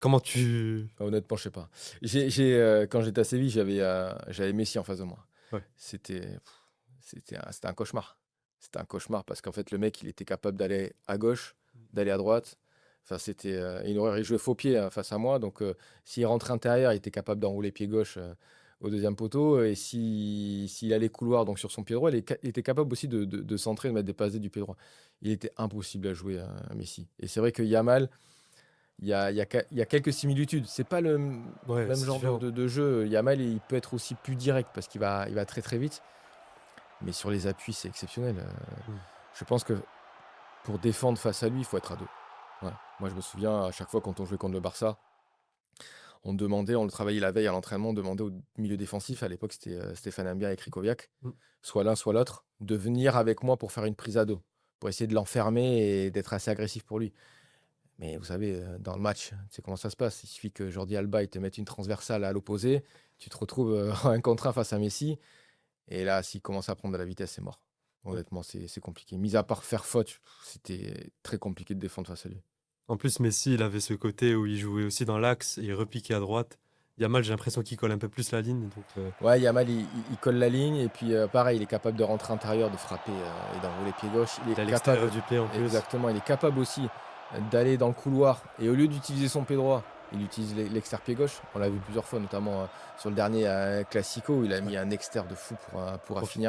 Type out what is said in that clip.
Comment tu Honnêtement, je sais pas. Quand j'étais à Séville, j'avais Messi en face de moi. ouais. C'était c'était un cauchemar. C'était un cauchemar parce qu'en fait, le mec, il était capable d'aller à gauche, d'aller à droite. Enfin, il jouait faux pied, face à moi, donc s'il rentrait intérieur, il était capable d'enrouler pied gauche, au deuxième poteau et s'il allait couloir, donc sur son pied droit, il était capable aussi de centrer, de mettre des passes D du pied droit. Il était impossible à jouer, Messi et c'est vrai que Yamal, il y a quelques similitudes. C'est pas le Ouais, même c'est genre différent. de jeu. Yamal, il peut être aussi plus direct parce il va très, très vite, mais sur les appuis, c'est exceptionnel. Mmh. Je pense que pour défendre face à lui, il faut être à 2. Ouais. Moi, je me souviens à chaque fois quand on jouait contre le Barça, on le travaillait la veille à l'entraînement, on demandait au milieu défensif, à l'époque, c'était, Stéphane Ambia et Krychowiak, Mmh. soit l'un, soit l'autre, de venir avec moi pour faire une prise à 2, pour essayer de l'enfermer et d'être assez agressif pour lui. Mais vous savez, dans le match, tu sais comment ça se passe. Il suffit que Jordi Alba, il te mette une transversale à l'opposé, tu te retrouves, en 1 contre 1 face à Messi et là, s'il commence à prendre de la vitesse, c'est mort. Ouais. Honnêtement, c'est compliqué. Mis à part faire faute, c'était très compliqué de défendre face à lui. En plus, Messi, il avait ce côté où il jouait aussi dans l'axe et il repiquait à droite. Yamal, j'ai l'impression qu'il colle un peu plus la ligne, donc Ouais, Yamal, il colle la ligne et puis, pareil, il est capable de rentrer intérieur, de frapper, et d'enrouler pied gauche. Il il est a l'extérieur capable du pied en plus. exactement, il est capable aussi, d'aller dans le couloir et au lieu d'utiliser son pied droit, il utilise l'extérieur pied gauche. On l'a vu plusieurs fois, notamment, sur le dernier, Classico où il a Ouais. mis un extérieur de fou pour Pour finir.